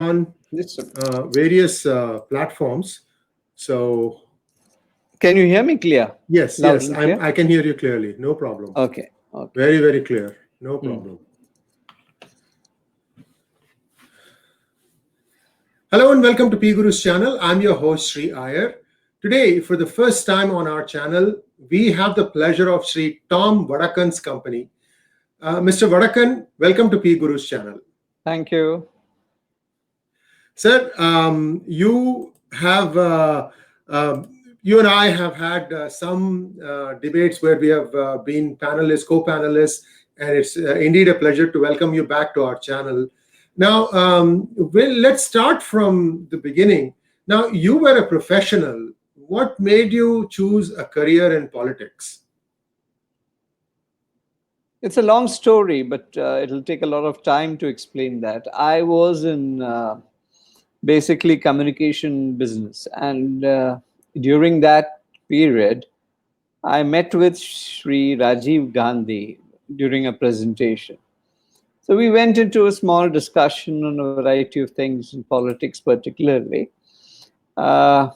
on Yes, sir. various platforms. So Can you hear me clear? yes, Loud yes, and clear? I can hear you clearly. No problem. Okay. Okay. Very, very clear. No Hmm. problem. Hello and welcome to PGurus channel. I'm your host Sri Iyer. Today, for the first time on our channel, we have the pleasure of Sri Tom Vadakkan's company. Mr. Vadakkan, welcome to PGurus channel. Thank you. Sir, you and I have had some debates where we have been panelists, co-panelists, and it's indeed a pleasure to welcome you back to our channel. Now, let's start from the beginning. Now, you were a professional. What made you choose a career in politics? It's a long story, but it'll take a lot of time to explain that. I was in basically communication business, and during that period, I met with Sri Rajiv Gandhi during a presentation. So we went into a small discussion on a variety of things in politics, particularly. Uh,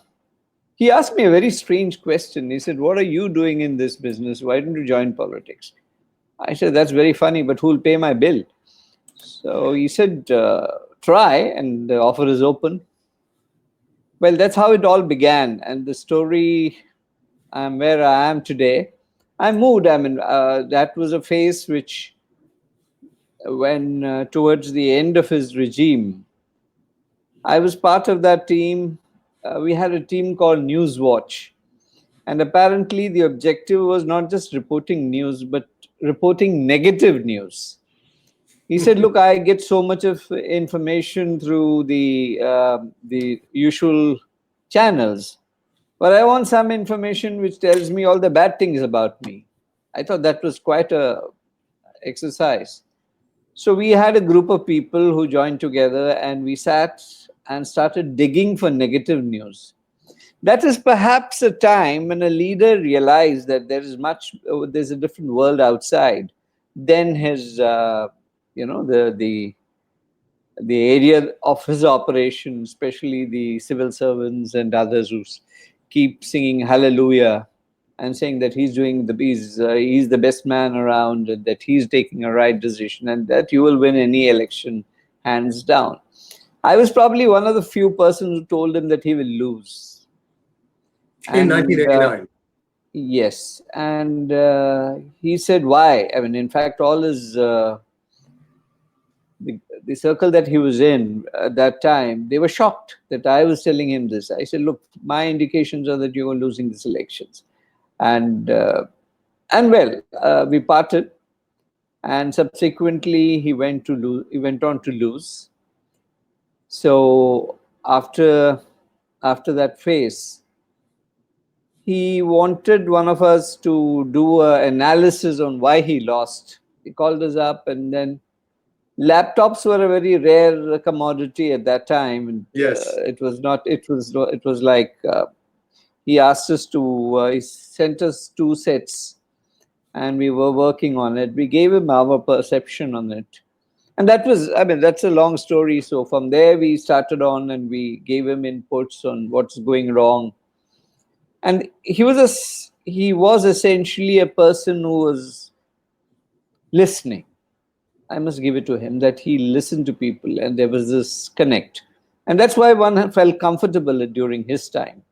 he asked me a very strange question. He said, "What are you doing in this business? Why don't you join politics?" I said, "That's very funny, but who'll pay my bill?" So he said, "Try, and the offer is open." Well, that's how it all began. And the story, where I am today. I moved. I mean, that was a phase which, when towards the end of his regime, I was part of that team. We had a team called News Watch. And apparently, the objective was not just reporting news, but reporting negative news. He said, "Look, I get so much of information through the usual channels, but I want some information which tells me all the bad things about me." I thought that was quite a exercise. So we had a group of people who joined together, and we sat and started digging for negative news. That is perhaps a time when a leader realized that there's a different world outside than his, the area of his operation, especially the civil servants and others who keep singing hallelujah and saying that he's the best man around, and that he's taking a right decision, and that you will win any election hands down. I was probably one of the few persons who told him that he will lose. In And 1989. yes, and he said, "Why?" I mean, in fact, all his the circle that he was in at that time, they were shocked that I was telling him this. I said, "Look, my indications are that you are losing these elections," and we parted, and subsequently he went to lose. He went on to lose. So after that phase, he wanted one of us to do an analysis on why he lost. He called us up, and then laptops were a very rare commodity at that time. And Yes. it was not. It was like he asked us to. He sent us 2 sets, and we were working on it. We gave him our perception on it, and that was. I mean, that's a long story. So from there we started on, and we gave him inputs on what's going wrong. And he was essentially a person who was listening. I must give it to him that he listened to people, and there was this connect, and that's why one felt comfortable during his time.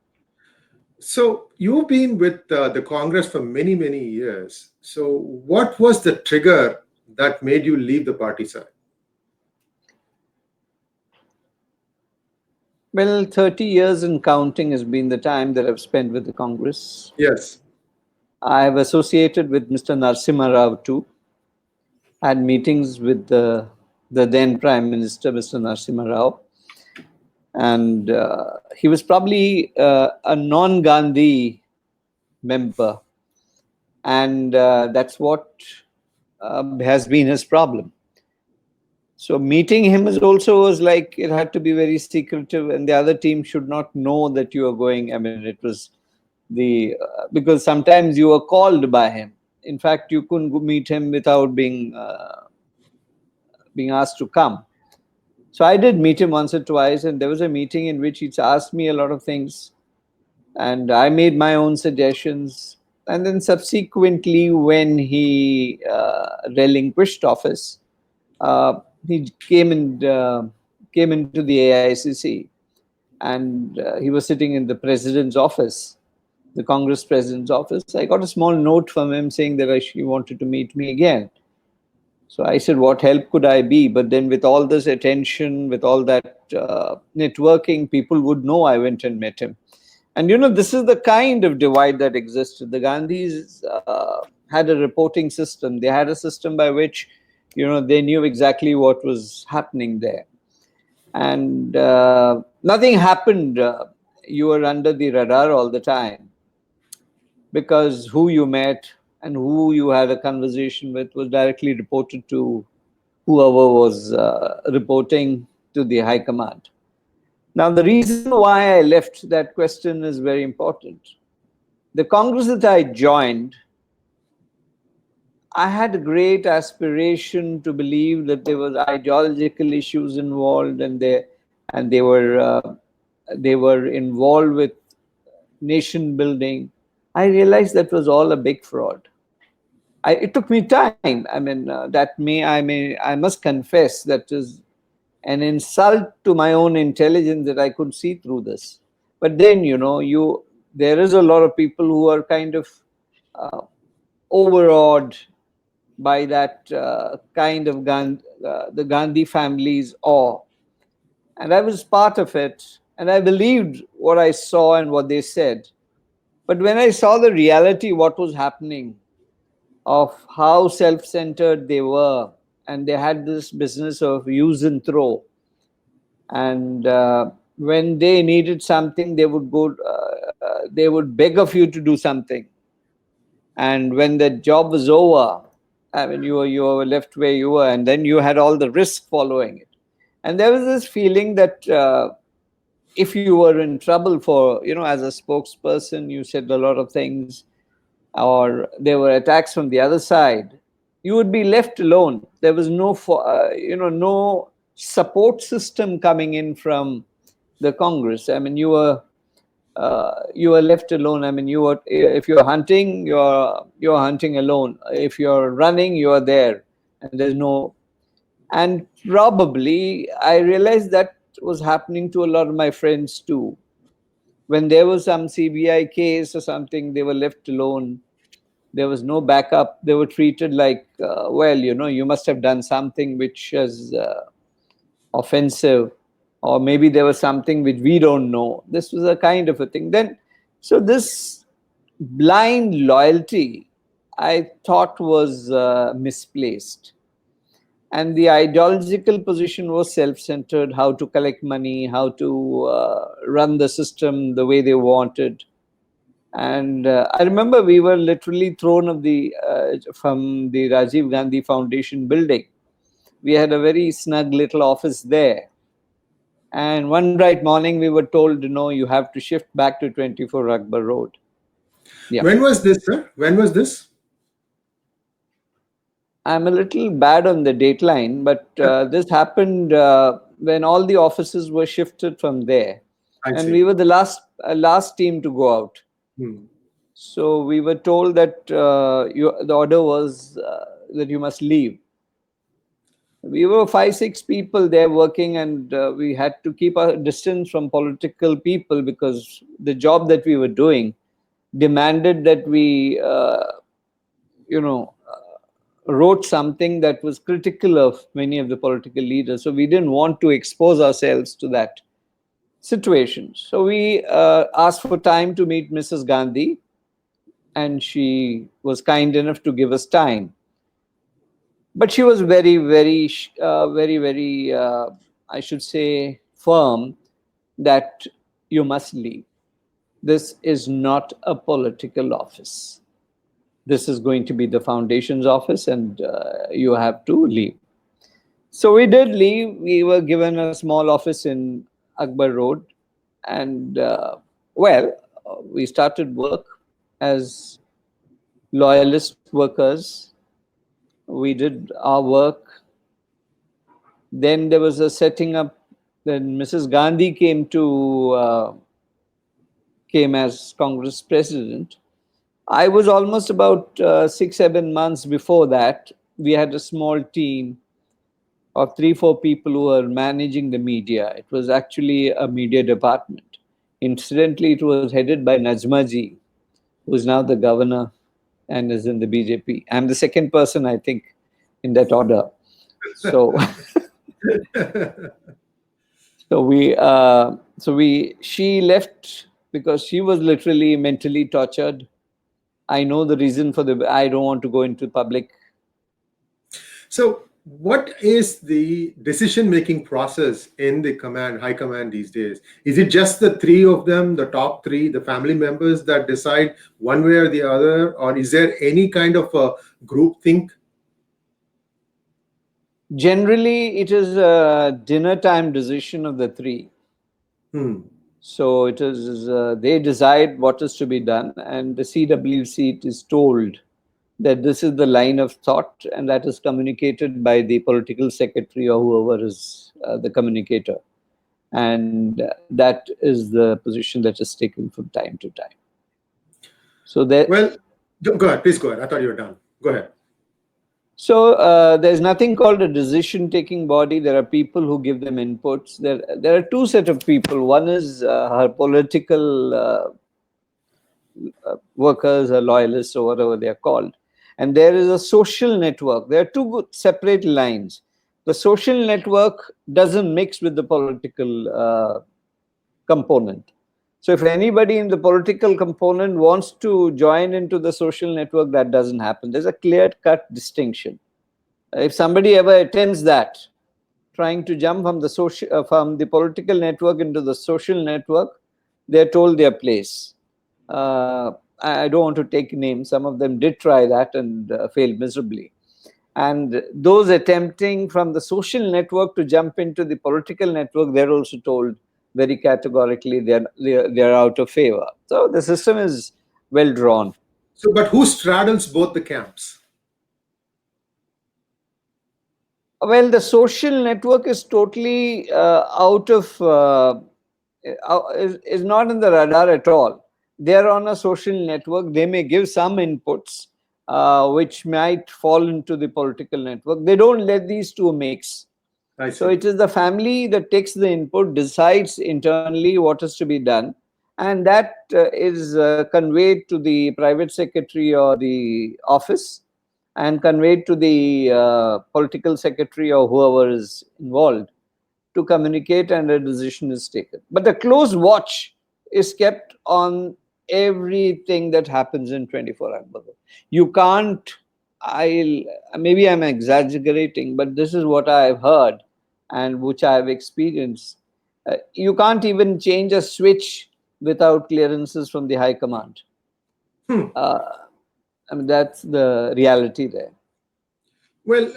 So you've been with the Congress for many, many years. So what was the trigger that made you leave the party side? Well, 30 years and counting has been the time that I've spent with the Congress. Yes. I've associated with Mr. Narasimha Rao too. Had meetings with the then Prime Minister, Mr. Narasimha Rao. And he was probably a non-Gandhi member. And that's what has been his problem. So meeting him was like, it had to be very secretive, and the other team should not know that you are going. I mean, it was because sometimes you were called by him. In fact, you couldn't go meet him without being asked to come. So I did meet him once or twice, and there was a meeting in which he asked me a lot of things, and I made my own suggestions. And then subsequently, when he relinquished office, he came into the AICC, and he was sitting in the president's office, the Congress president's office. I got a small note from him saying that he wanted to meet me again. So I said, what help could I be? But then with all this attention, with all that networking, people would know I went and met him. And this is the kind of divide that existed. The Gandhis had a reporting system. They had a system by which, they knew exactly what was happening there. And nothing happened. You were under the radar all the time, because who you met and who you had a conversation with was directly reported to whoever was reporting to the high command. Now, the reason why I left, that question is very important. The Congress that I joined, I had a great aspiration to believe that there was ideological issues involved, and they were involved with nation building. I realized that was all a big fraud. It took me time. I mean, I must confess that is an insult to my own intelligence that I could see through this. But then, there is a lot of people who are kind of overawed by that kind of the Gandhi family's awe. And I was part of it, and I believed what I saw and what they said. But when I saw the reality, what was happening, of how self-centered they were, and they had this business of use and throw, and when they needed something, they would go, they would beg of you to do something, and when the job was over, I mean, you were left where you were, and then you had all the risk following it. And there was this feeling that if you were in trouble for, as a spokesperson, you said a lot of things, or there were attacks from the other side, you would be left alone. There was no support system coming in from the Congress. I mean, you were left alone. I mean, if you're hunting, you're hunting alone. If you're running, you are there, and there's no. And probably I realized that was happening to a lot of my friends too. When there was some CBI case or something, they were left alone. There was no backup. They were treated like, well, you must have done something which is offensive, or maybe there was something which we don't know. This was a kind of a thing. Then, so this blind loyalty, I thought, was misplaced. And the ideological position was self-centered, how to collect money, how to run the system the way they wanted. And I remember we were literally thrown from the Rajiv Gandhi Foundation building. We had a very snug little office there. And one bright morning, we were told, no, you have to shift back to 24 Akbar Road. Yeah. When was this, sir? When was this? I'm a little bad on the dateline, but this happened when all the offices were shifted from there. And we were the last team to go out. So we were told that the order was that you must leave. We were 5-6 people there working, and we had to keep a distance from political people, because the job that we were doing demanded that we, wrote something that was critical of many of the political leaders. So we didn't want to expose ourselves to that situation. So we asked for time to meet Mrs. Gandhi, and she was kind enough to give us time. But she was very, very, very, I should say, firm that you must leave. This is not a political office. This is going to be the foundation's office, and you have to leave. So we did leave. We were given a small office in Akbar Road, and we started work as loyalist workers. We did our work. Then there was a setting up. Then Mrs. Gandhi came as Congress president. I was almost about 6-7 months before that. We had a small team of 3-4 people who were managing the media. It was actually a media department. Incidentally, it was headed by Najma ji, who is now the governor and is in the BJP. I'm the second person, I think, in that order. So, she left because she was literally mentally tortured. I know the reason for I don't want to go into public. So, what is the decision-making process in the high command these days? Is it just the three of them, the top three, the family members that decide one way or the other, or is there any kind of a group think? Generally, it is a dinner time decision of the three. So it is they decide what is to be done, and the CWC is told that this is the line of thought, and that is communicated by the political secretary or whoever is the communicator, and that is the position that is taken from time to time. So there. Well, go ahead. Please go ahead. I thought you were done. Go ahead. So there's nothing called a decision-taking body. There are people who give them inputs. There are two set of people. One is her political workers or loyalists or whatever they are called. And there is a social network. There are two separate lines. The social network doesn't mix with the political component. So if anybody in the political component wants to join into the social network, that doesn't happen. There's a clear-cut distinction. If somebody ever attempts that, trying to jump from the political network into the social network, they're told their place. I don't want to take names. Some of them did try that and failed miserably. And those attempting from the social network to jump into the political network, they're also told very categorically they're out of favor. So the system is well drawn. So, but who straddles both the camps? Well, the social network is totally is not in the radar at all. They're on a social network. They may give some inputs which might fall into the political network. They don't let these two mix. So it is the family that takes the input, decides internally what is to be done, and that is conveyed to the private secretary or the office and conveyed to the political secretary or whoever is involved to communicate, and a decision is taken. But the close watch is kept on everything that happens in 24 hours. You can't, maybe I'm exaggerating, but this is what I've heard and which I've experienced. You can't even change a switch without clearances from the high command. I mean, that's the reality there. Well,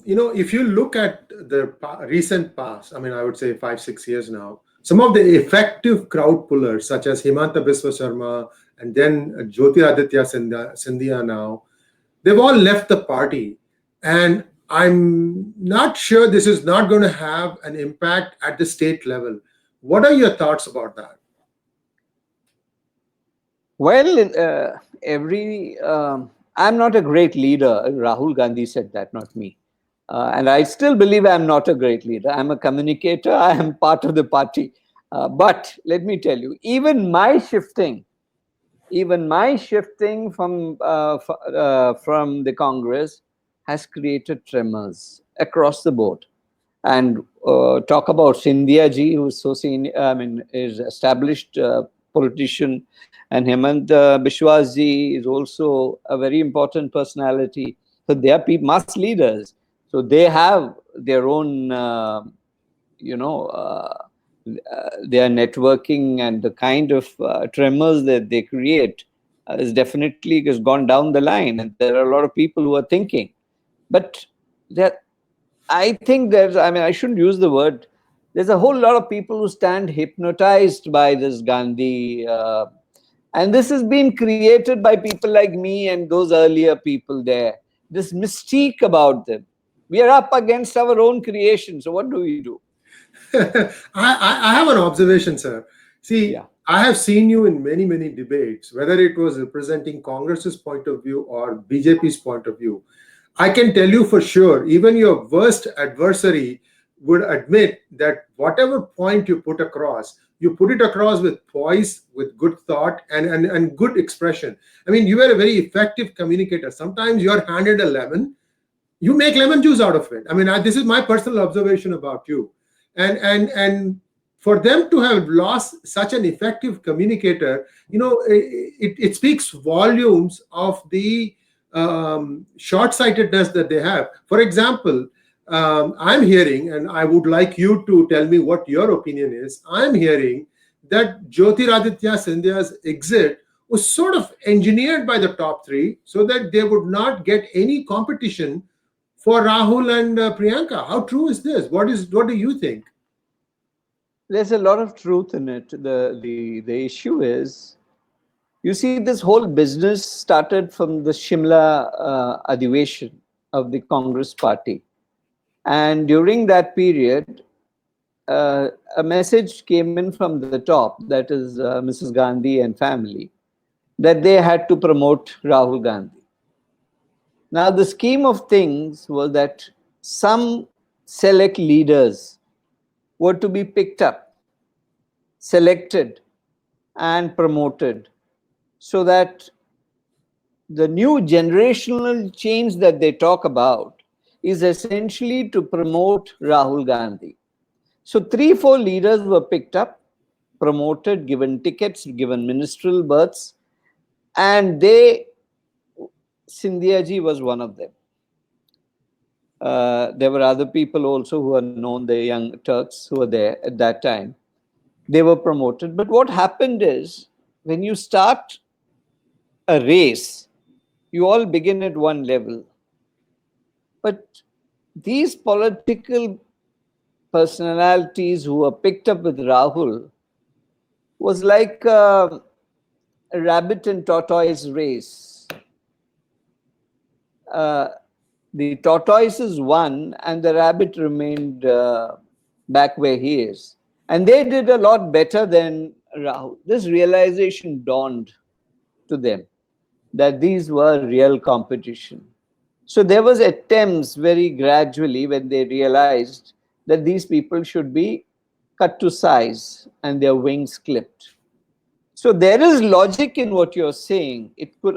if you look at the recent past, I mean, I would say 5-6 years now, some of the effective crowd pullers, such as Himanta Biswa Sharma and then Jyotiraditya Scindia now, they've all left the party. And I'm not sure this is not going to have an impact at the state level. What are your thoughts about that? Well, I'm not a great leader. Rahul Gandhi said that, not me. And I still believe I'm not a great leader. I'm a communicator. I am part of the party. But let me tell you, even my shifting from the Congress has created tremors across the board. And talk about Scindia ji, who is so senior, is established politician, and Hemant Biswas ji is also a very important personality. So they are mass leaders. So they have their own, their networking, and the kind of tremors that they create is definitely has gone down the line. And there are a lot of people who are thinking. But I think I shouldn't use the word. There's a whole lot of people who stand hypnotized by this Gandhi. And this has been created by people like me and those earlier people there. This mystique about them, We are up against our own creation. So what do we do? I have an observation, sir. See, Yeah. I have seen you in many, many debates, whether it was representing Congress's point of view or BJP's point of view. I can tell you for sure, even your worst adversary would admit that whatever point you put it across with poise, with good thought, and good expression. I mean, you are a very effective communicator. Sometimes you are handed a lemon, you make lemon juice out of it. I mean, this is my personal observation about you. And for them to have lost such an effective communicator, it speaks volumes of the short-sightedness that they have. For example, I'm hearing, and I would like you to tell me what your opinion is. I'm hearing that Jyotiraditya Scindia's exit was sort of engineered by the top three so that they would not get any competition for Rahul and Priyanka. How true is this? What do you think? There's a lot of truth in it. The issue is, you see, this whole business started from the Shimla Adhiveshan of the Congress party. And during that period, a message came in from the top, that is Mrs. Gandhi and family, that they had to promote Rahul Gandhi. Now, the scheme of things was that some select leaders were to be picked up, selected, and promoted, so that the new generational change that they talk about is essentially to promote Rahul Gandhi. So 3-4 leaders were picked up, promoted, given tickets, given ministerial berths, and Scindia ji was one of them. There were other people also who are known, the young Turks who were there at that time. They were promoted. But what happened is, when you start a race, you all begin at one level. But these political personalities who were picked up with Rahul was like a rabbit and tortoise race. The tortoises won and the rabbit remained back where he is. And they did a lot better than Rahul. This realization dawned to them that these were real competition. So there was attempts very gradually when they realized that these people should be cut to size and their wings clipped. So there is logic in what you're saying.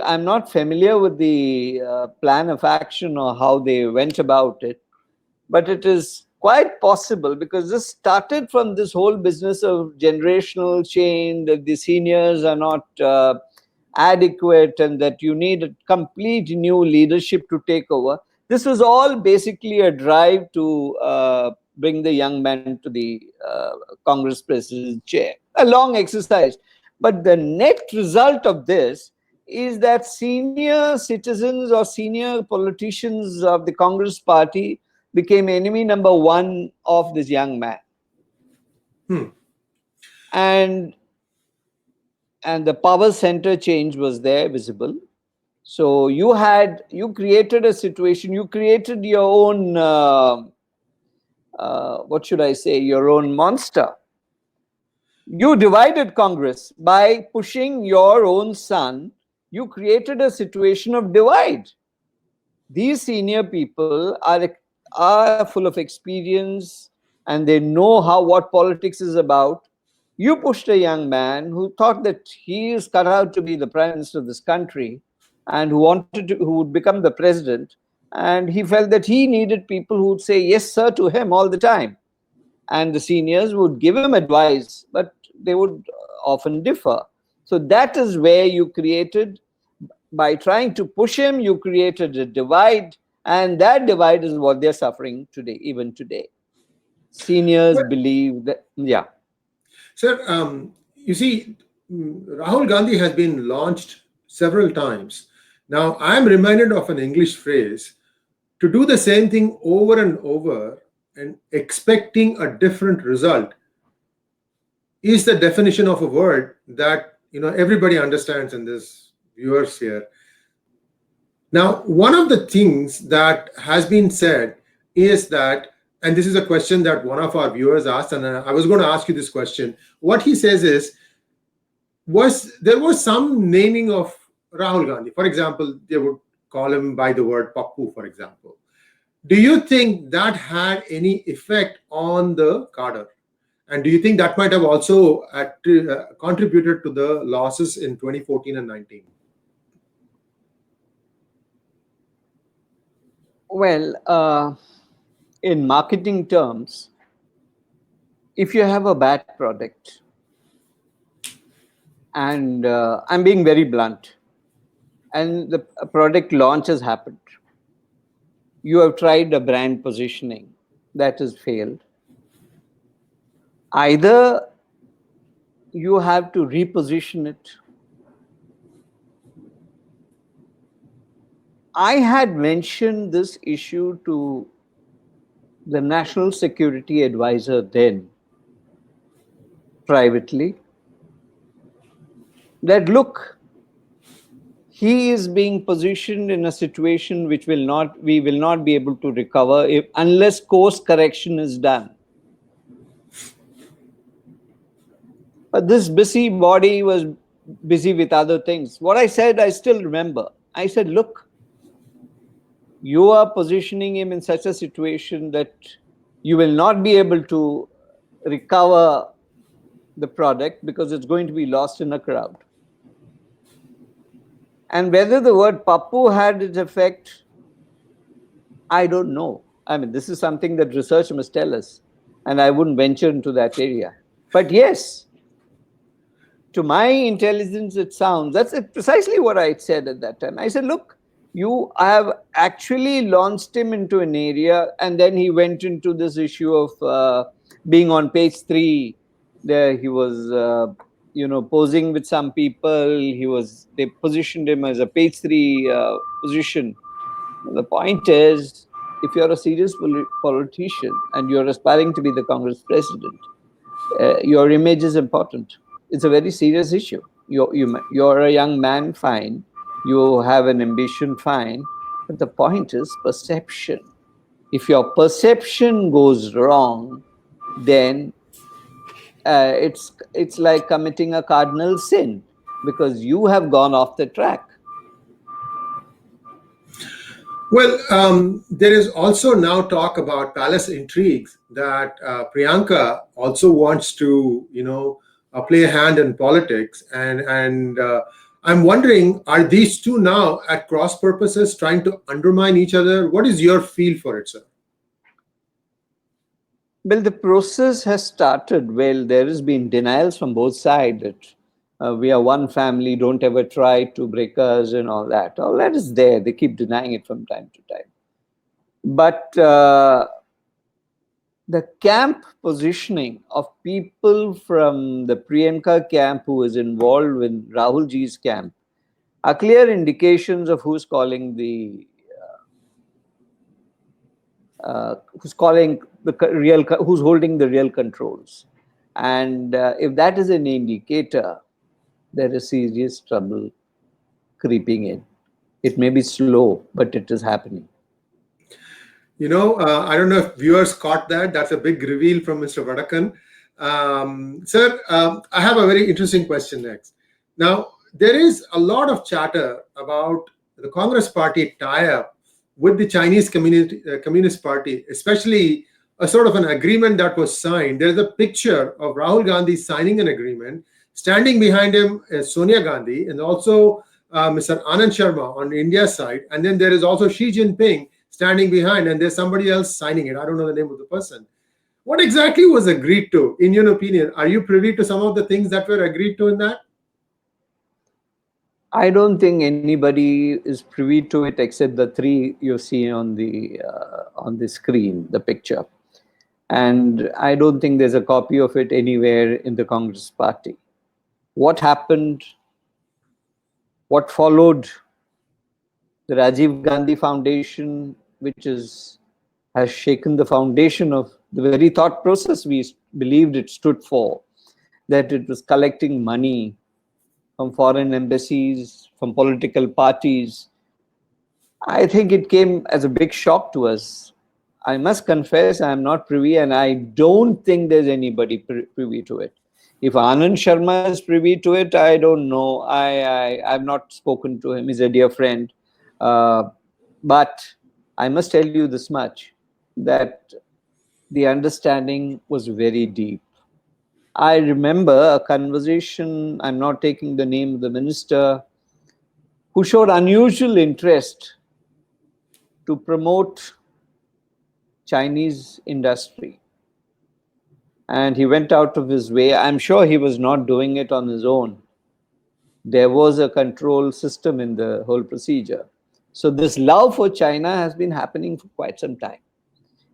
I'm not familiar with the plan of action or how they went about it, but it is quite possible, because this started from this whole business of generational change, that the seniors are not adequate and that you need a complete new leadership to take over. This was all basically a drive to bring the young man to the Congress president's chair. A long exercise. But the net result of this is that senior citizens or senior politicians of the Congress party became enemy number one of this young man. And the power center change was there, visible. So you created a situation, you created your own, what should I say, your own monster. You divided Congress by pushing your own son. You created a situation of divide. These senior people are full of experience and they know what politics is about. You pushed a young man who thought that he is cut out to be the prime minister of this country and who would become the president. And he felt that he needed people who would say yes, sir, to him all the time. And the seniors would give him advice, but they would often differ. So that is where you created, by trying to push him, you created a divide, and that divide is what they're suffering today, even today. Seniors believe that, yeah. Sir, you see, Rahul Gandhi has been launched several times. Now, I'm reminded of an English phrase: to do the same thing over and over and expecting a different result is the definition of a word that everybody understands in this viewers here. Now, one of the things that has been said is that, and this is a question that one of our viewers asked, and I was going to ask you this question. What he says is, there was some naming of Rahul Gandhi. For example, they would call him by the word Pappu, for example. Do you think that had any effect on the cadre? And do you think that might have also contributed to the losses in 2014 and 19? Well, in marketing terms, if you have a bad product, and I'm being very blunt, and the product launch has happened, you have tried a brand positioning that has failed. Either you have to reposition it. I had mentioned this issue to the National Security Advisor then, privately, that look, he is being positioned in a situation which we will not be able to recover unless course correction is done. But this busybody was busy with other things. What I said, I still remember. I said, look, you are positioning him in such a situation that you will not be able to recover the product because it's going to be lost in a crowd. And whether the word Pappu had its effect, I don't know. I mean, this is something that research must tell us, and I wouldn't venture into that area. But yes, to my intelligence, it sounds, that's precisely what I said at that time. I said, look, you have actually launched him into an area, and then he went into this issue of being on page 3. There he was, posing with some people. They positioned him as a page 3 position. The point is, if you're a serious politician and you're aspiring to be the Congress president, your image is important. It's a very serious issue. You're a young man, fine. You have an ambition, fine. But the point is perception. If your perception goes wrong, then it's like committing a cardinal sin because you have gone off the track. Well, there is also now talk about palace intrigues that Priyanka also wants to, play a hand in politics, and I'm wondering, are these two now at cross purposes, trying to undermine each other? What is your feel for it, sir? Well, the process has started. Well, there has been denials from both sides that we are one family, don't ever try to break us and all that. All that is there. They keep denying it from time to time. But the camp positioning of people from the Priyanka camp who is involved with Rahul ji's camp are clear indications of who's calling who's holding the real controls. And if that is an indicator, there is serious trouble creeping in. It may be slow, but it is happening. I don't know if viewers caught that. That's a big reveal from Mr. Vadakkan. Sir, I have a very interesting question next. Now, there is a lot of chatter about the Congress Party tie-up with the Chinese Communist Party, especially a sort of an agreement that was signed. There's a picture of Rahul Gandhi signing an agreement. Standing behind him is Sonia Gandhi and also Mr. Anand Sharma on India's side. And then there is also Xi Jinping standing behind, and there's somebody else signing it. I don't know the name of the person. What exactly was agreed to, in your opinion? Are you privy to some of the things that were agreed to in that? I don't think anybody is privy to it except the 3 you see on the screen, the picture. And I don't think there's a copy of it anywhere in the Congress Party. What happened, what followed, the Rajiv Gandhi Foundation, which has shaken the foundation of the very thought process we believed it stood for, that it was collecting money from foreign embassies, from political parties. I think it came as a big shock to us. I must confess, I am not privy, and I don't think there's anybody privy to it. If Anand Sharma is privy to it, I don't know. I've not spoken to him. He's a dear friend. But I must tell you this much, that the understanding was very deep. I remember a conversation, I'm not taking the name of the minister, who showed unusual interest to promote Chinese industry. And he went out of his way. I'm sure he was not doing it on his own. There was a control system in the whole procedure. So this love for China has been happening for quite some time.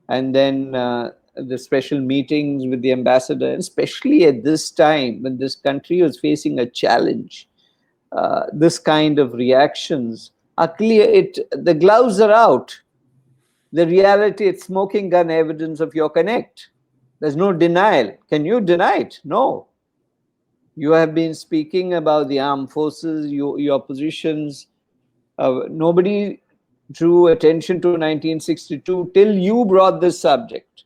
And then the special meetings with the ambassador, especially at this time when this country was facing a challenge, this kind of reactions are clear. The gloves are out. The reality, it's smoking gun evidence of your connect. There's no denial. Can you deny it? No. You have been speaking about the armed forces, your positions. Nobody drew attention to 1962 till you brought this subject.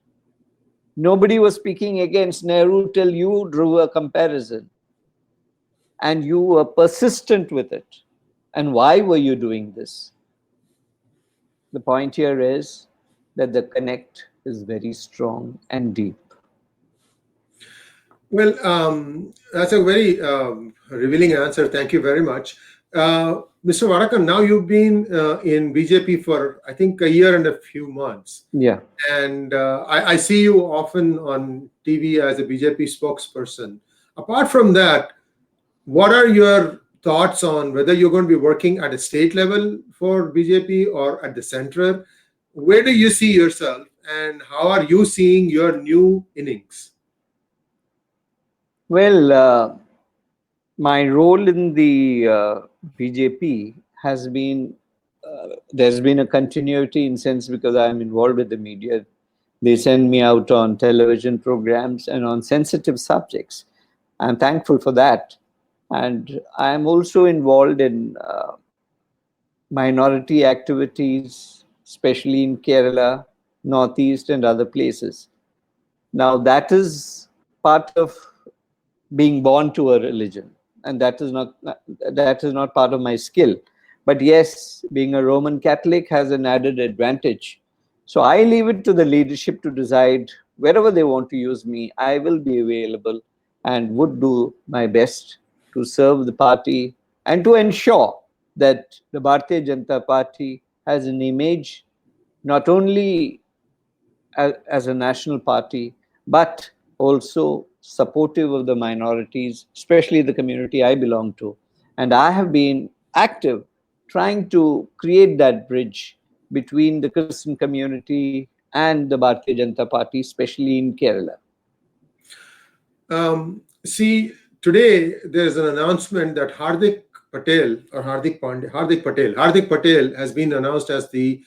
Nobody was speaking against Nehru till you drew a comparison. And you were persistent with it. And why were you doing this? The point here is that the connect is very strong and deep. Well, that's a very revealing answer. Thank you very much. Mr. Vadakkan, now you've been in BJP for, I think, a year and a few months. Yeah. And I see you often on TV as a BJP spokesperson. Apart from that, what are your thoughts on whether you're going to be working at a state level for BJP or at the center? Where do you see yourself, and how are you seeing your new innings? Well, my role in the BJP has been, there's been a continuity in sense because I'm involved with the media. They send me out on television programs and on sensitive subjects. I'm thankful for that. And I'm also involved in minority activities, especially in Kerala, Northeast, and other places. Now, that is part of being born to a religion, and that is not part of my skill. But yes, being a Roman Catholic has an added advantage. So I leave it to the leadership to decide wherever they want to use me. I will be available and would do my best to serve the party and to ensure that the Bharatiya Janata Party has an image not only as a national party, but also supportive of the minorities, especially the community I belong to. And I have been active trying to create that bridge between the Christian community and the Bharatiya Janata Party, especially in Kerala. See, today there's an announcement that Hardik Patel has been announced as the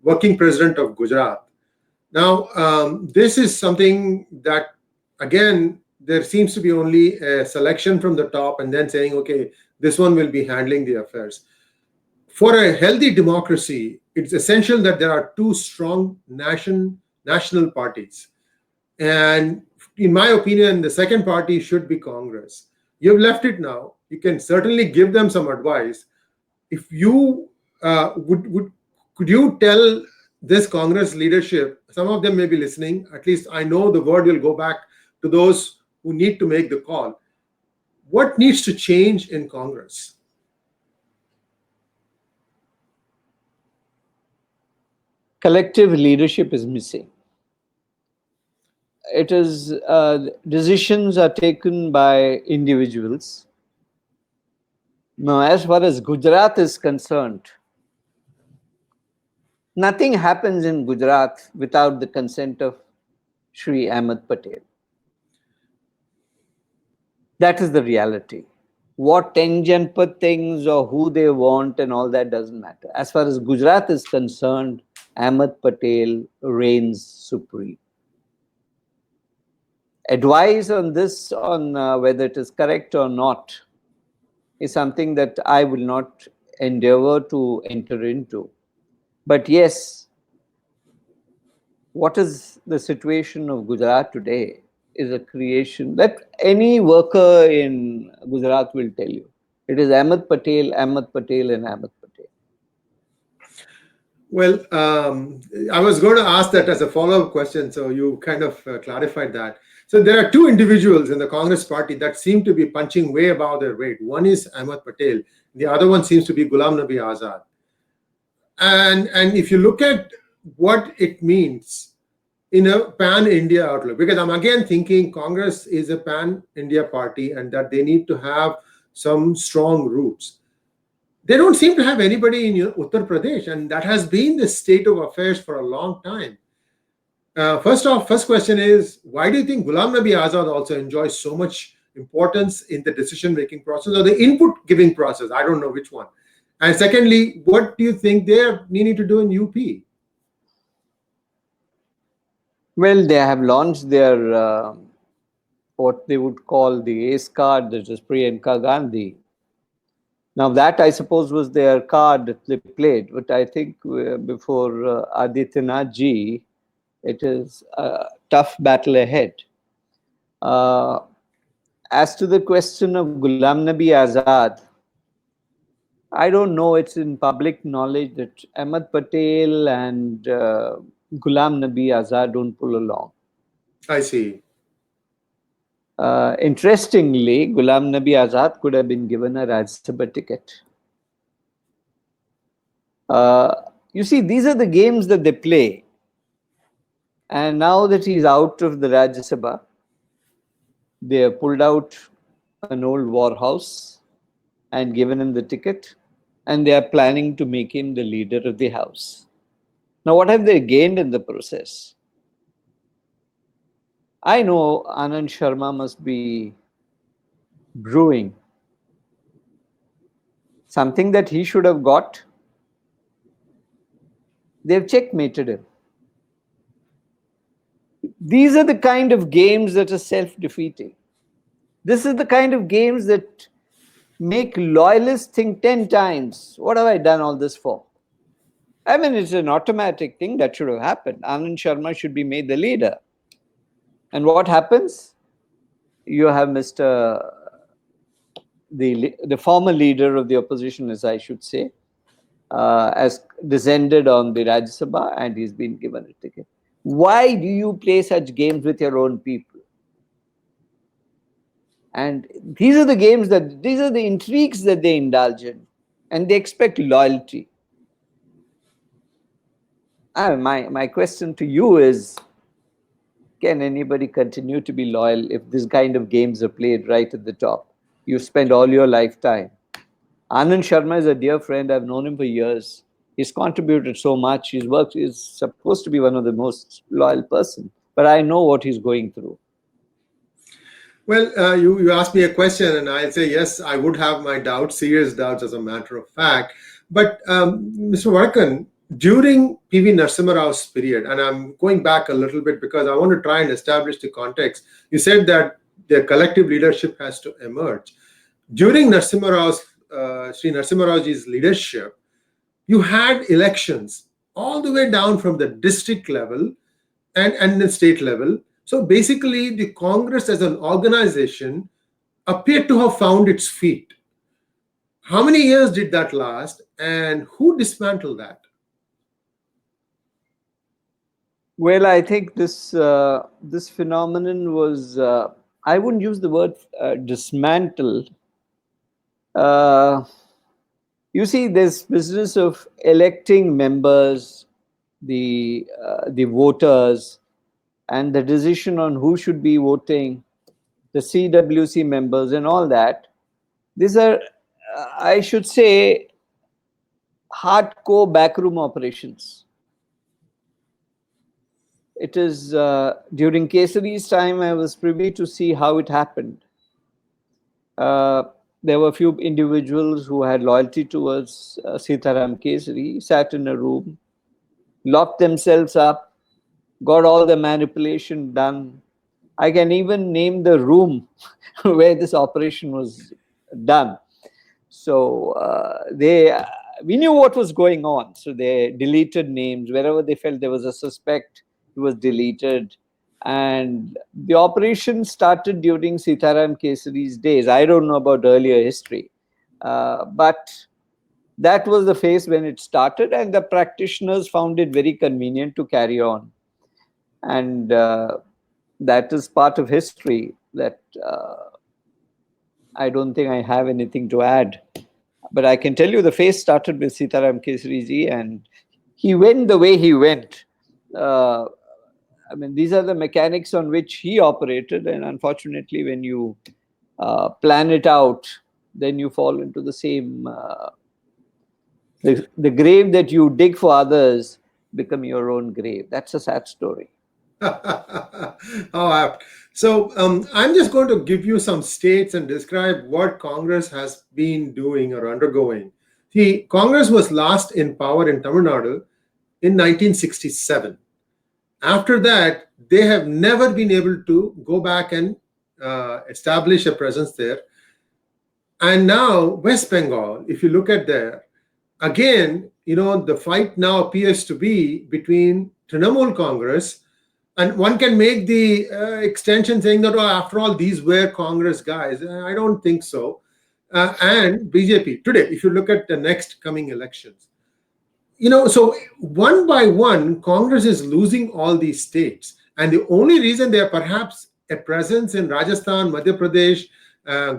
working president of Gujarat. Now, this is something that, again, there seems to be only a selection from the top and then saying, okay, this one will be handling the affairs. For a healthy democracy, it's essential that there are two strong national parties. And in my opinion, the second party should be Congress. You've left it now. You can certainly give them some advice. If you could you tell this Congress leadership, some of them may be listening, at least I know the word will go back to those who need to make the call. What needs to change in Congress? Collective leadership is missing. It is decisions are taken by individuals. Now, as far as Gujarat is concerned, nothing happens in Gujarat without the consent of Shri Ahmed Patel. That is the reality. What Janpat things or who they want and all that doesn't matter. As far as Gujarat is concerned, Ahmed Patel reigns supreme. Advice on this, on whether it is correct or not, is something that I will not endeavor to enter into. But yes, what is the situation of Gujarat today is a creation that any worker in Gujarat will tell you. It is Ahmed Patel, Ahmed Patel, and Ahmed Patel. Well, I was going to ask that as a follow-up question, so you kind of clarified that. So there are two individuals in the Congress party that seem to be punching way above their weight. One is Ahmed Patel, the other one seems to be Ghulam Nabi Azad. And if you look at what it means in a pan-India outlook, because I'm again thinking Congress is a pan-India party and that they need to have some strong roots. They don't seem to have anybody in Uttar Pradesh, and that has been the state of affairs for a long time. First question is, why do you think Ghulam Nabi Azad also enjoys so much importance in the decision-making process or the input-giving process? I don't know which one. And secondly, what do you think they're needing to do in UP? Well, they have launched their what they would call the ace card, that is Priyanka Gandhi. Now that, I suppose, was their card that they played, but I think before Adityanath ji, it is a tough battle ahead. As to the question of Ghulam Nabi Azad, I don't know, it's in public knowledge that Ahmed Patel and Ghulam Nabi Azad don't pull along. I see. Interestingly, Ghulam Nabi Azad could have been given a Rajya Sabha ticket. You see, these are the games that they play. And now that he's out of the Rajya Sabha, they have pulled out an old war house and given him the ticket, and they are planning to make him the leader of the house. Now, what have they gained in the process? I know Anand Sharma must be brewing something that he should have got. They've checkmated him. These are the kind of games that are self-defeating. This is the kind of games that make loyalists think 10 times, what have I done all this for? I mean, it's an automatic thing that should have happened. Anand Sharma should be made the leader. And what happens? You have Mr. The former leader of the opposition, as I should say, has descended on the Rajya Sabha and he's been given a ticket. Why do you play such games with your own people? And these are the games these are the intrigues that they indulge in, and they expect loyalty. My question to you is, can anybody continue to be loyal if this kind of games are played right at the top? You spend all your lifetime. Anand Sharma is a dear friend. I've known him for years. He's contributed so much. His work is supposed to be one of the most loyal person. But I know what he's going through. Well, you asked me a question, and I'll say yes, I would have my doubts, serious doubts, as a matter of fact. But Mr. Vadakkan, during PV Narasimha Rao's period, and I'm going back a little bit because I want to try and establish the context. You said that the collective leadership has to emerge. During Narasimha Rao's, Sri Narasimha Raoji's leadership, you had elections all the way down from the district level and the state level. So basically, the Congress as an organization appeared to have found its feet. How many years did that last, and who dismantled that? Well, I think this phenomenon was, I wouldn't use the word dismantle. You see, this business of electing members, the voters, and the decision on who should be voting, the CWC members and all that, these are, I should say, hardcore backroom operations. It is during Kesari's time, I was privy to see how it happened. There were a few individuals who had loyalty towards Sitaram Kesari, sat in a room, locked themselves up, got all the manipulation done. I can even name the room where this operation was done. So we knew what was going on. So they deleted names wherever they felt there was a suspect. he was deleted. And the operation started during Sitaram Kesari's days. I don't know about earlier history, but that was the phase when it started, and the practitioners found it very convenient to carry on. And that is part of history that I don't think I have anything to add. But I can tell you the phase started with Sitaram Kesariji, and he went the way he went. Uh, I mean, these are the mechanics on which he operated, and unfortunately, when you plan it out, then you fall into the same the grave that you dig for others become your own grave. That's a sad story. How apt. So I'm just going to give you some states and describe what Congress has been doing or undergoing. See, Congress was last in power in Tamil Nadu in 1967. After that, they have never been able to go back and establish a presence there. And now, West Bengal, if you look at there, again, the fight now appears to be between Trinamool Congress, and one can make the extension saying that, oh, after all, these were Congress guys. I don't think so. And BJP today, if you look at the next coming elections, so one by one, Congress is losing all these states. And the only reason they are perhaps a presence in Rajasthan, Madhya Pradesh,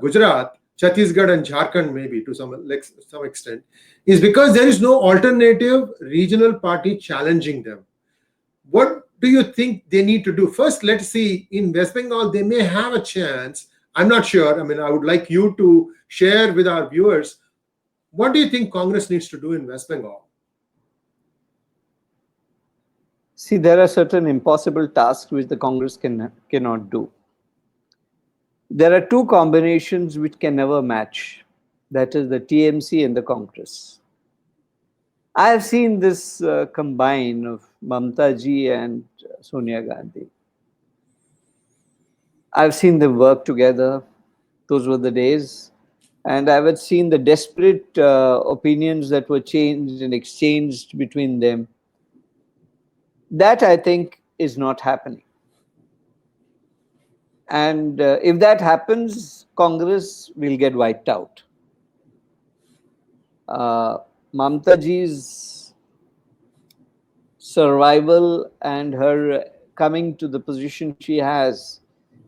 Gujarat, Chhattisgarh, and Jharkhand, maybe to some extent, is because there is no alternative regional party challenging them. What do you think they need to do? First, let's see, in West Bengal, they may have a chance. I'm not sure. I mean, I would like you to share with our viewers, what do you think Congress needs to do in West Bengal? See, there are certain impossible tasks which the Congress cannot do. There are two combinations which can never match. That is the TMC and the Congress. I have seen this combine of Mamta ji and Sonia Gandhi. I've seen them work together. Those were the days. And I've seen the desperate opinions that were changed and exchanged between them. That, I think, is not happening. And if that happens, Congress will get wiped out. Mamta ji's survival and her coming to the position she has.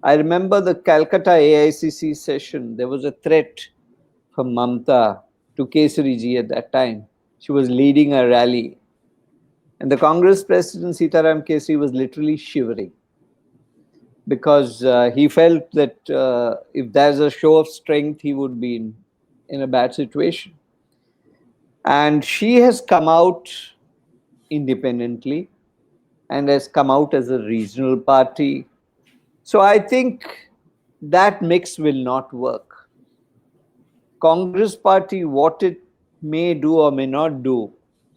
I remember the Calcutta AICC session. There was a threat from Mamta to Kesari ji at that time. She was leading a rally. And the Congress president, Sitaram Kesari, was literally shivering because he felt that if there's a show of strength, he would be in a bad situation. And she has come out independently and has come out as a regional party. So I think that mix will not work. Congress party, what it may do or may not do,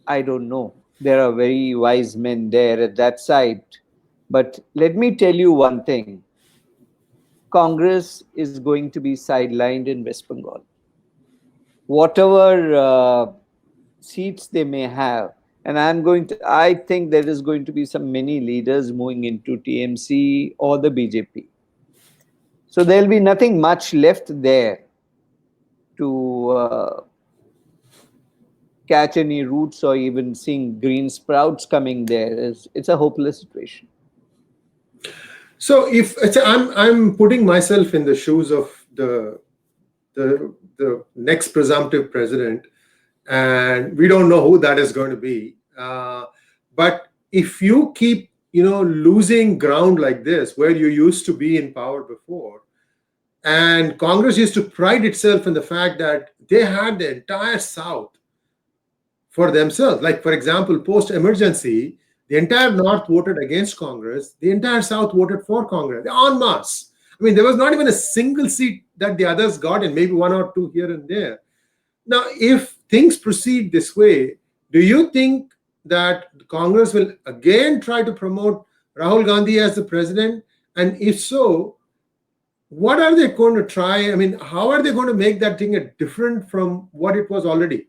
I don't know. There are very wise men there at that side. But let me tell you one thing. Congress is going to be sidelined in West Bengal. Whatever seats they may have, and I think there is going to be some many leaders moving into TMC or the BJP. So there'll be nothing much left there to catch any roots or even seeing green sprouts coming there. It's a hopeless situation. So if I'm putting myself in the shoes of the next presumptive president, and we don't know who that is going to be. But if you keep, losing ground like this, where you used to be in power before, and Congress used to pride itself in the fact that they had the entire South for themselves. Like, for example, post-emergency, the entire North voted against Congress. The entire South voted for Congress, en masse. I mean, there was not even a single seat that the others got, and maybe one or two here and there. Now, if things proceed this way, do you think that Congress will again try to promote Rahul Gandhi as the president? And if so, what are they going to try? I mean, how are they going to make that thing different from what it was already?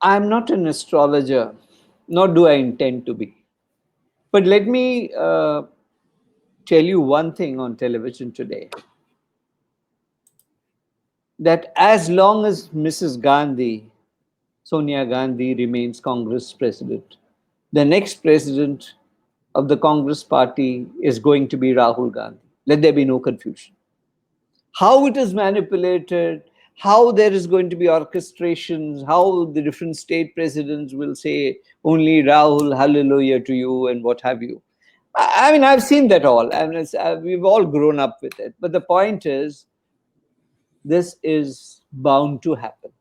I'm not an astrologer, nor do I intend to be. But let me tell you one thing on television today, that as long as Mrs. Gandhi, Sonia Gandhi, remains Congress president, the next president of the Congress party is going to be Rahul Gandhi. Let there be no confusion. How it is manipulated, how there is going to be orchestrations, how the different state presidents will say only Rahul, hallelujah to you, and what have you. I mean, I've seen that all, and we've all grown up with it. But the point is, this is bound to happen.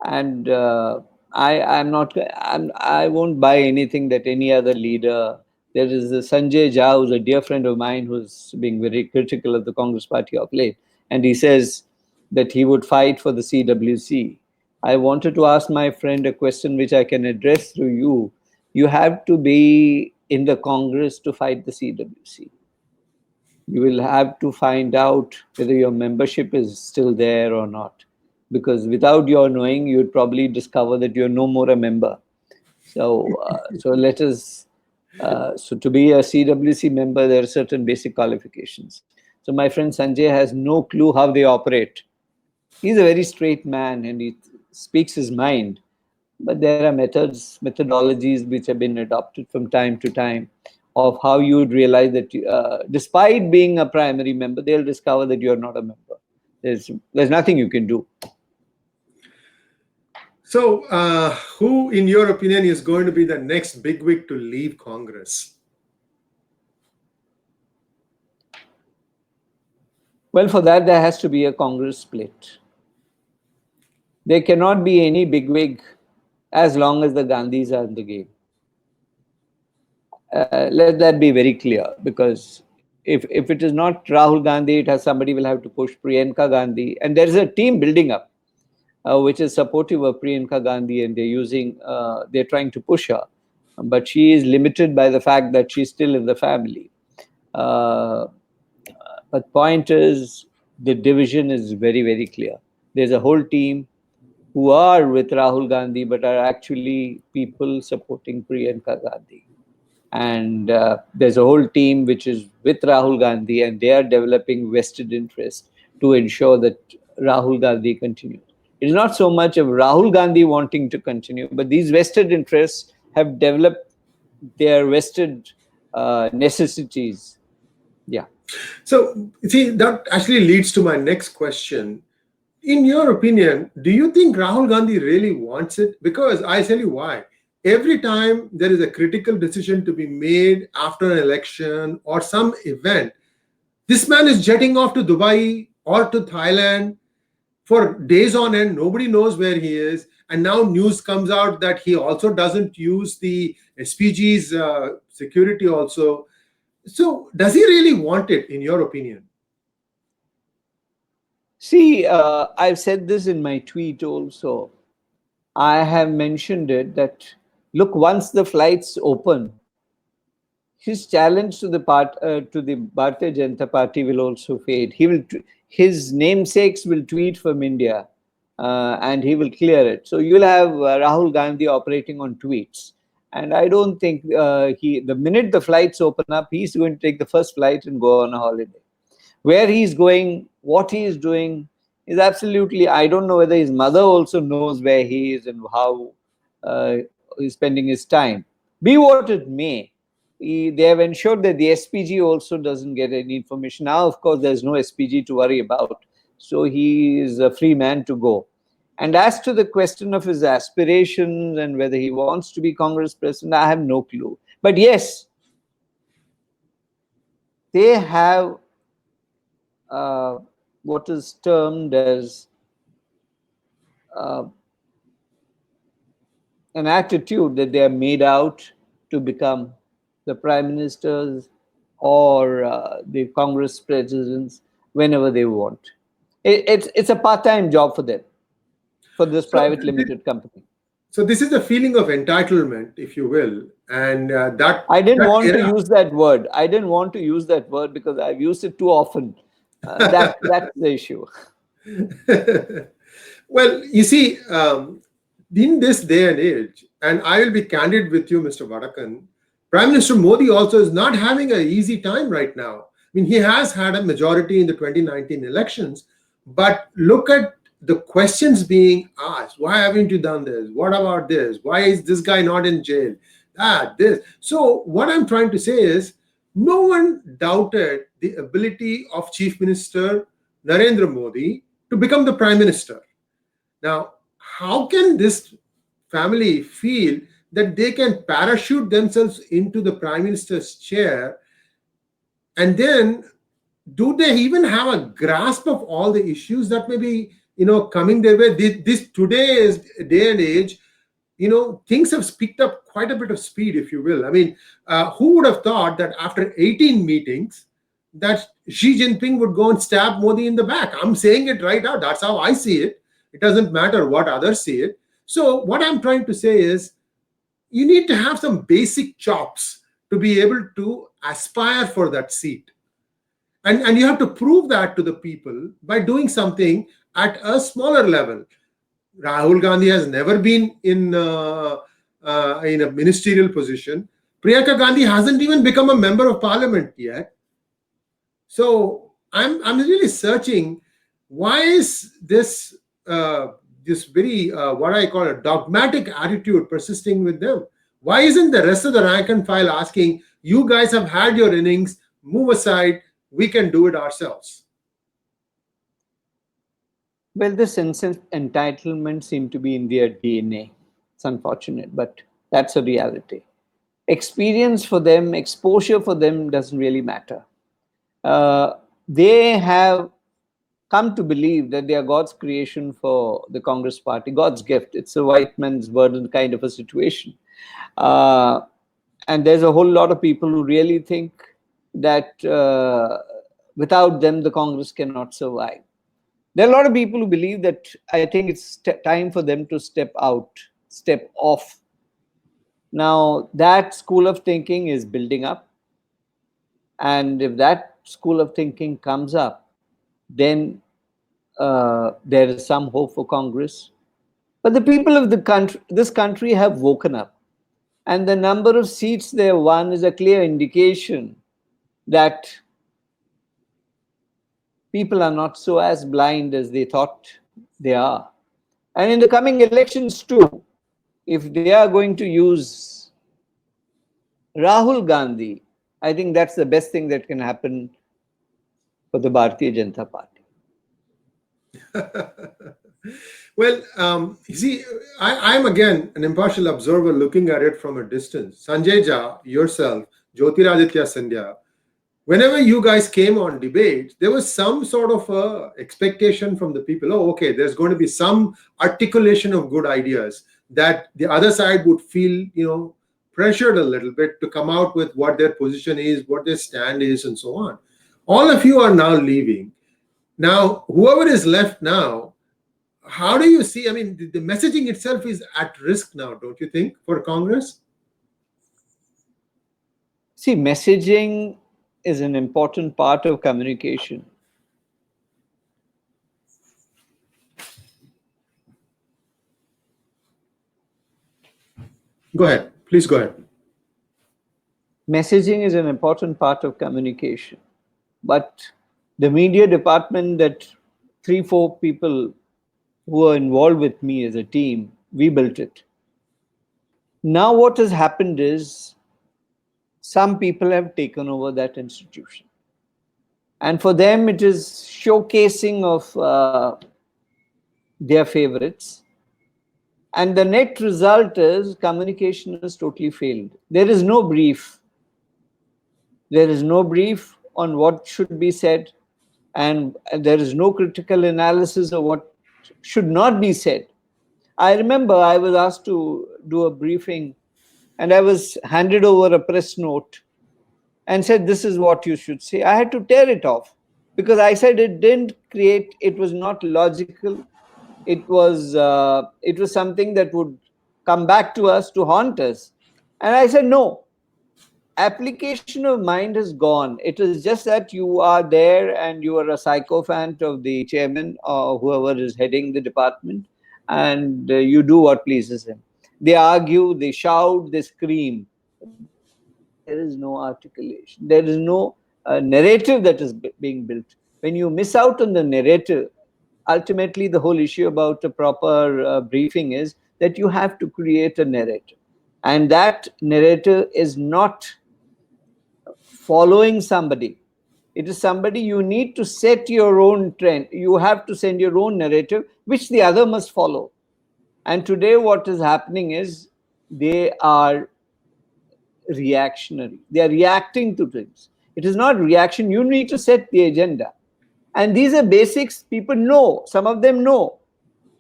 And I won't buy anything that any other leader. There is a Sanjay Jha, who's a dear friend of mine, who's being very critical of the Congress party of late, and he says that he would fight for the CWC. I wanted to ask my friend a question which I can address through you. You have to be in the Congress to fight the CWC. You will have to find out whether your membership is still there or not, because without your knowing, you'd probably discover that you're no more a member. So let us. So to be a CWC member, there are certain basic qualifications. So my friend Sanjay has no clue how they operate. He's a very straight man and he speaks his mind. But there are methodologies which have been adopted from time to time of how you would realize that despite being a primary member, they'll discover that you're not a member. There's nothing you can do. So, who, in your opinion, is going to be the next bigwig to leave Congress? Well, for that, there has to be a Congress split. There cannot be any bigwig as long as the Gandhis are in the game. Let that be very clear, because if it is not Rahul Gandhi, somebody will have to push Priyanka Gandhi, and there is a team building up which is supportive of Priyanka Gandhi, and they're trying to push her, but she is limited by the fact that she's still in the family. But point is, the division is very, very clear. There's a whole team who are with Rahul Gandhi, but are actually people supporting Priyanka Gandhi. And there's a whole team which is with Rahul Gandhi, and they are developing vested interest to ensure that Rahul Gandhi continues. It's not so much of Rahul Gandhi wanting to continue, but these vested interests have developed their vested necessities. Yeah. So, see, that actually leads to my next question. In your opinion, do you think Rahul Gandhi really wants it? Because I tell you why. Every time there is a critical decision to be made after an election or some event, this man is jetting off to Dubai or to Thailand for days on end. Nobody knows where he is. And now news comes out that he also doesn't use the SPG's security also. So does he really want it, in your opinion? See, I've said this in my tweet also. I have mentioned it that, look, once the flights open, his challenge to the Bharatiya Janata Party will also fade. His namesakes will tweet from India, and he will clear it. So you'll have Rahul Gandhi operating on tweets. And I don't think the minute the flights open up, he's going to take the first flight and go on a holiday. Where he's going, what he is doing is absolutely, I don't know whether his mother also knows where he is and how he's spending his time. Be what it may, they have ensured that the SPG also doesn't get any information. Now, of course, there's no SPG to worry about. So he is a free man to go. And as to the question of his aspirations and whether he wants to be Congress president, I have no clue. But yes, they have what is termed as an attitude that they are made out to become the prime ministers or the Congress presidents whenever they want. It's a part-time job for them, for this private limited company. So this is a feeling of entitlement, if you will, and that I didn't want to use that word. I didn't want to use that word because I've used it too often. That's the issue. Well, you see, in this day and age, and I will be candid with you, Mr. Vadakkan, Prime Minister Modi also is not having an easy time right now. I mean, he has had a majority in the 2019 elections, but look at the questions being asked. Why haven't you done this? What about this? Why is this guy not in jail? This. So, what I'm trying to say is, no one doubted the ability of Chief Minister Narendra Modi to become the Prime Minister. Now, how can this family feel that they can parachute themselves into the Prime Minister's chair, and then do they even have a grasp of all the issues that may be coming their way? This today's day and age, things have picked up quite a bit of speed, if you will. I mean, who would have thought that after 18 meetings that Xi Jinping would go and stab Modi in the back? I'm saying it right now. That's how I see it. It doesn't matter what others see it. So what I'm trying to say is, you need to have some basic chops to be able to aspire for that seat. And you have to prove that to the people by doing something at a smaller level. Rahul Gandhi has never been in a ministerial position. Priyanka Gandhi hasn't even become a member of parliament yet. So I'm really searching, why is this this very what I call a dogmatic attitude persisting with them? Why isn't the rest of the rank and file asking, you guys have had your innings, move aside, we can do it ourselves? Well, this sense of entitlement seems to be in their DNA. It's unfortunate, but that's a reality. Experience for them, exposure for them doesn't really matter. They have come to believe that they are God's creation for the Congress party, God's gift. It's a white man's burden kind of a situation. And there's a whole lot of people who really think that without them, the Congress cannot survive. There are a lot of people who believe that I think it's time for them to step out, step off. Now, that school of thinking is building up. And if that school of thinking comes up, then there is some hope for Congress. But the people of this country have woken up. And the number of seats they have won is a clear indication that people are not so as blind as they thought they are. And in the coming elections too, if they are going to use Rahul Gandhi, I think that's the best thing that can happen for the Bharatiya Janata Party. Well, you see, I'm again an impartial observer looking at it from a distance. Sanjay Jha, yourself, Jyotiraditya Scindia, whenever you guys came on debate, there was some sort of expectation from the people. Oh, okay, there's going to be some articulation of good ideas that the other side would feel, pressured a little bit to come out with what their position is, what their stand is, and so on. All of you are now leaving. Now, whoever is left now, how do you see? I mean, the messaging itself is at risk now, don't you think, for Congress? See, messaging is an important part of communication. Go ahead. Please go ahead. Messaging is an important part of communication. But the media department that 3-4 people who are involved with me as a team, we built it. Now what has happened is some people have taken over that institution. And for them, it is showcasing of their favorites. And the net result is communication has totally failed. There is no brief. There is no brief on what should be said. And there is no critical analysis of what should not be said. I remember I was asked to do a briefing and I was handed over a press note and said, this is what you should say. I had to tear it off because I said it was not logical. It was something that would come back to us, to haunt us. And I said, no, application of mind has gone. It is just that you are there and you are a sycophant of the chairman or whoever is heading the department. and you do what pleases him. They argue, they shout, they scream. There is no articulation. There is no narrative that is being built. When you miss out on the narrative, ultimately the whole issue about a proper briefing is that you have to create a narrative. And that narrative is not following somebody. It is somebody you need to set your own trend. You have to send your own narrative, which the other must follow. And today what is happening is they are reactionary. They are reacting to things. It is not reaction. You need to set the agenda. And these are basics people know. Some of them know.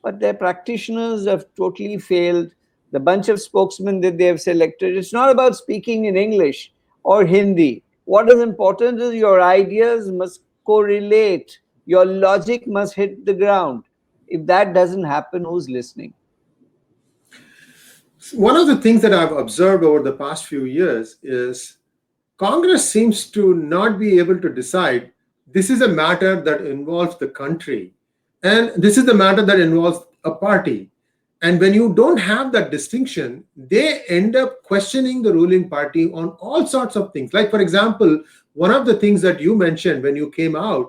But their practitioners have totally failed. The bunch of spokesmen that they have selected, it's not about speaking in English or Hindi. What is important is your ideas must correlate. Your logic must hit the ground. If that doesn't happen, who's listening? One of the things that I've observed over the past few years is Congress seems to not be able to decide this is a matter that involves the country and this is the matter that involves a party. And when you don't have that distinction, they end up questioning the ruling party on all sorts of things. Like, for example, one of the things that you mentioned when you came out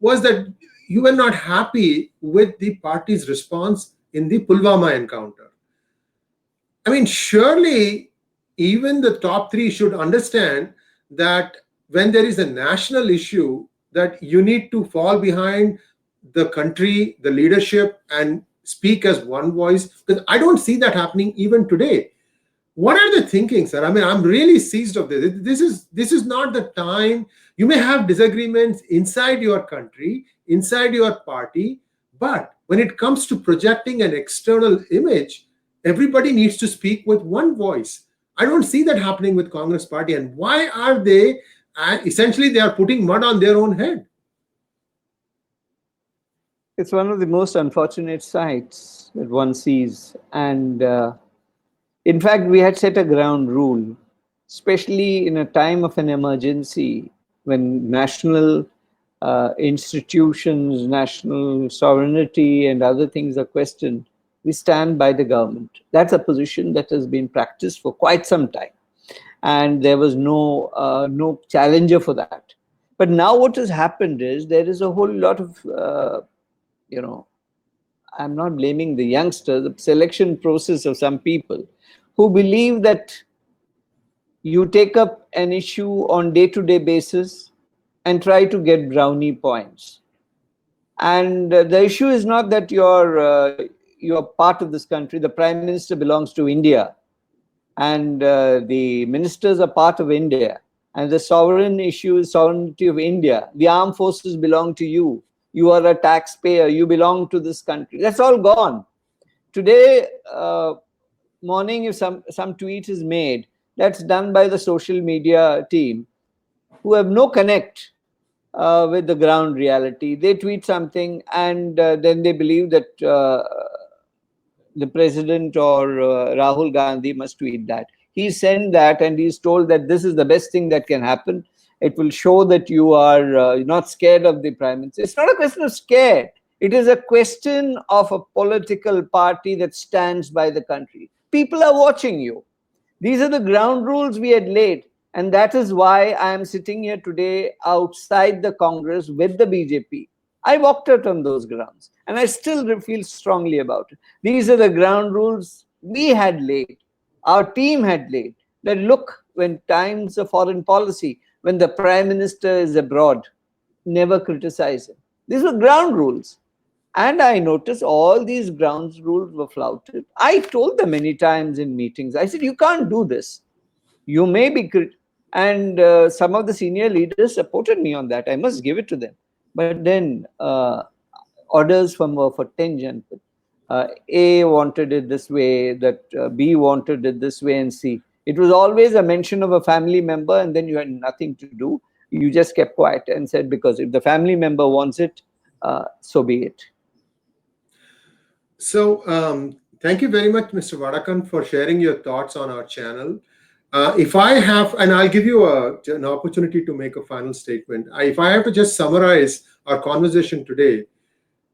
was that you were not happy with the party's response in the Pulwama encounter. I mean, surely even the top three should understand that when there is a national issue, that you need to fall behind the country, the leadership, and speak as one voice. Because I don't see that happening even today. What are the thinking, sir? I mean, I'm really seized of this. This is not the time. You may have disagreements inside your country, inside your party, but when it comes to projecting an external image, everybody needs to speak with one voice. I don't see that happening with Congress party. And why are they, essentially they are putting mud on their own head? It's one of the most unfortunate sights that one sees. And in fact, we had set a ground rule, especially in a time of an emergency when national institutions, national sovereignty and other things are questioned. We stand by the government. That's a position that has been practiced for quite some time. And there was no challenger for that. But now what has happened is there is a whole lot of, I'm not blaming the youngsters, the selection process of some people who believe that you take up an issue on day-to-day basis and try to get brownie points. And the issue is not that you're part of this country. The Prime Minister belongs to India, and the ministers are part of India, and the sovereign issue is sovereignty of India. The armed forces belong to you. You are a taxpayer. You belong to this country. That's all gone. Today morning, if some tweet is made, that's done by the social media team who have no connect with the ground reality. They tweet something and then they believe that the president or Rahul Gandhi must tweet that. He sent that and he's told that this is the best thing that can happen. It will show that you are not scared of the prime minister. It's not a question of scared. It is a question of a political party that stands by the country. People are watching you. These are the ground rules we had laid. And that is why I am sitting here today outside the Congress with the BJP. I walked out on those grounds and I still feel strongly about it. These are the ground rules we had laid, our team had laid. That look, when times of foreign policy, when the Prime Minister is abroad, never criticize him. These were ground rules. And I noticed all these ground rules were flouted. I told them many times in meetings, I said, you can't do this. You may be, and some of the senior leaders supported me on that. I must give it to them. But then orders were for tangent. A wanted it this way, that B wanted it this way, and C. It was always a mention of a family member, and then you had nothing to do. You just kept quiet and said, because if the family member wants it, so be it. So thank you very much, Mr. Vadakkan, for sharing your thoughts on our channel. If I have, and I'll give you an opportunity to make a final statement. If I have to just summarize our conversation today,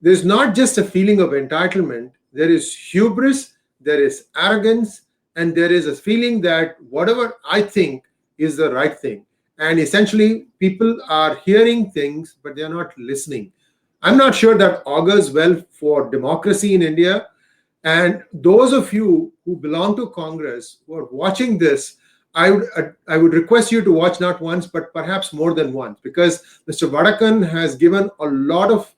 there's not just a feeling of entitlement, there is hubris, there is arrogance, and there is a feeling that whatever I think is the right thing. And essentially, people are hearing things, but they are not listening. I'm not sure that augurs well for democracy in India. And those of you who belong to Congress who are watching this, I would request you to watch not once, but perhaps more than once, because Mr. Vadakkan has given a lot of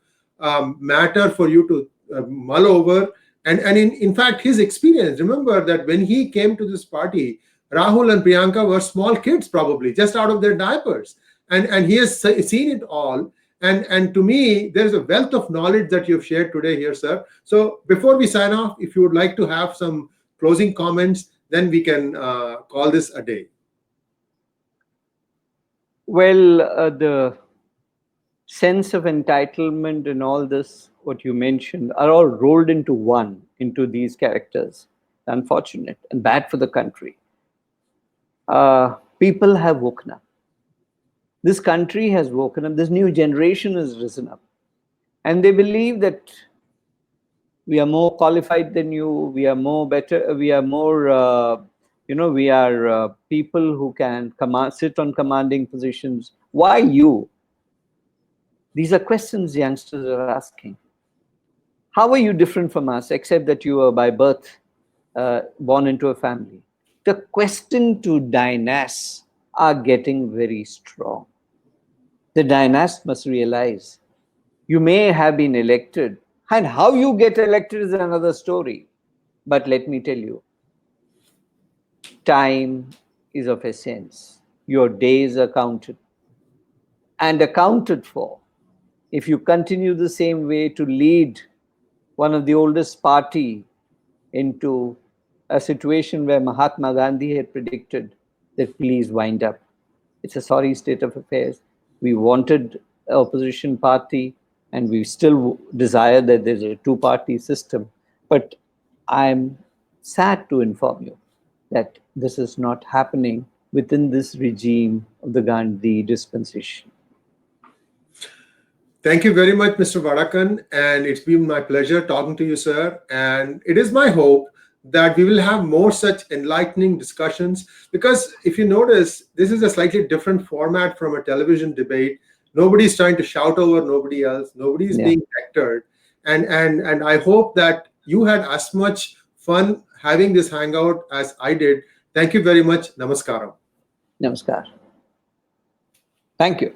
matter for you to mull over. And in fact, his experience, remember that when he came to this party, Rahul and Priyanka were small kids, probably just out of their diapers. And he has seen it all. And to me, there is a wealth of knowledge that you've shared today here, sir. So before we sign off, if you would like to have some closing comments, then we can call this a day. Well, the sense of entitlement and all this, what you mentioned, are all rolled into one, into these characters. Unfortunate and bad for the country. People have woken up. This country has woken up. This new generation has risen up. And they believe that we are more qualified than you. We are more better. We are more, we are people who can sit on commanding positions. Why you? These are questions youngsters are asking. How are you different from us, except that you are by birth born into a family? The question to dynasts are getting very strong. The dynast must realize you may have been elected, and how you get elected is another story. But let me tell you, time is of essence. Your days are counted and accounted for. If you continue the same way to lead one of the oldest party into a situation where Mahatma Gandhi had predicted that please wind up. It's a sorry state of affairs. We wanted an opposition party and we still desire that there's a two-party system. But I'm sad to inform you that this is not happening within this regime of the Gandhi dispensation. Thank you very much, Mr. Vadakkan, and it's been my pleasure talking to you, sir. And it is my hope that we will have more such enlightening discussions, because if you notice, this is a slightly different format from a television debate. Nobody's trying to shout over nobody else. Nobody's being hectored. And I hope that you had as much fun having this hangout as I did. Thank you very much. Namaskaram. Namaskar. Thank you.